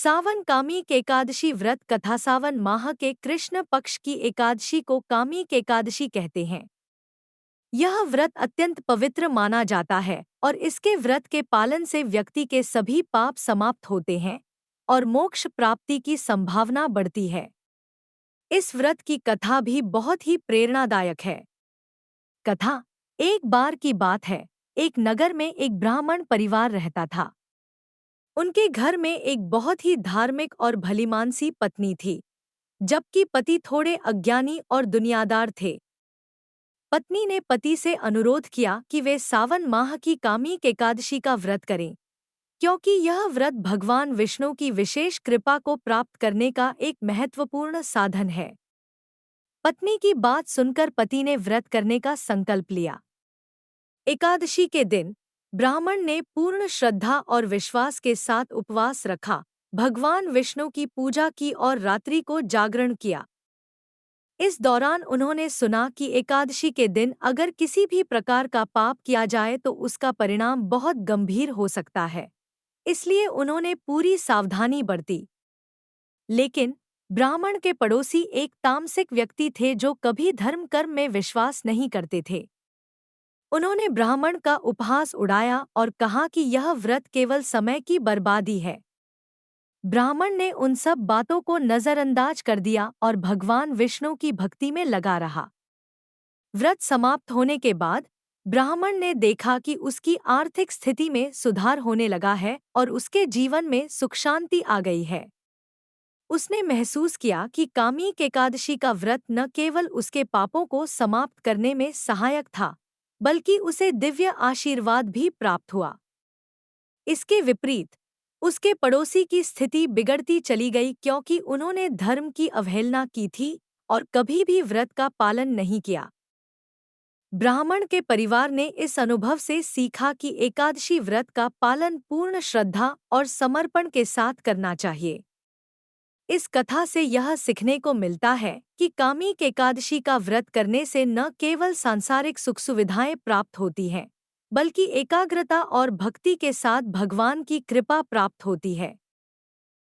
सावन comic Ekadashi व्रत कथा सावन माह के कृष्ण पक्ष की एकादशी को कामिक एकादशी कहते हैं। यह व्रत अत्यंत पवित्र माना जाता है और इसके व्रत के पालन से व्यक्ति के सभी पाप समाप्त होते हैं और मोक्ष प्राप्ति की संभावना बढ़ती है। इस व्रत की कथा भी बहुत ही प्रेरणादायक है। कथा। एक बार की बात है, एक नगर में एक ब्राह्मण परिवार रहता था। उनके घर में एक बहुत ही धार्मिक और भलीमानसी पत्नी थी, जबकि पति थोड़े अज्ञानी और दुनियादार थे। पत्नी ने पति से अनुरोध किया कि वे सावन माह की कामिक एकादशी का व्रत करें, क्योंकि यह व्रत भगवान विष्णु की विशेष कृपा को प्राप्त करने का एक महत्वपूर्ण साधन है। पत्नी की बात सुनकर पति ने व्रत करने का संकल्प लिया। एकादशी के दिन ब्राह्मण ने पूर्ण श्रद्धा और विश्वास के साथ उपवास रखा, भगवान विष्णु की पूजा की और रात्रि को जागरण किया। इस दौरान उन्होंने सुना कि एकादशी के दिन अगर किसी भी प्रकार का पाप किया जाए तो उसका परिणाम बहुत गंभीर हो सकता है, इसलिए उन्होंने पूरी सावधानी बरती। लेकिन ब्राह्मण के पड़ोसी एक तामसिक व्यक्ति थे जो कभी धर्म कर्म में विश्वास नहीं करते थे। उन्होंने ब्राह्मण का उपहास उड़ाया और कहा कि यह व्रत केवल समय की बर्बादी है। ब्राह्मण ने उन सब बातों को नजरअंदाज कर दिया और भगवान विष्णु की भक्ति में लगा रहा। व्रत समाप्त होने के बाद ब्राह्मण ने देखा कि उसकी आर्थिक स्थिति में सुधार होने लगा है और उसके जीवन में सुख शांति आ गई है। उसने महसूस किया कि कामिक एकादशी का व्रत न केवल उसके पापों को समाप्त करने में सहायक था, बल्कि उसे दिव्य आशीर्वाद भी प्राप्त हुआ। इसके विपरीत उसके पड़ोसी की स्थिति बिगड़ती चली गई, क्योंकि उन्होंने धर्म की अवहेलना की थी और कभी भी व्रत का पालन नहीं किया। ब्राह्मण के परिवार ने इस अनुभव से सीखा कि एकादशी व्रत का पालन पूर्ण श्रद्धा और समर्पण के साथ करना चाहिए। इस कथा से यह सीखने को मिलता है कि कामिक एकादशी का व्रत करने से न केवल सांसारिक सुख सुविधाएं प्राप्त होती हैं, बल्कि एकाग्रता और भक्ति के साथ भगवान की कृपा प्राप्त होती है।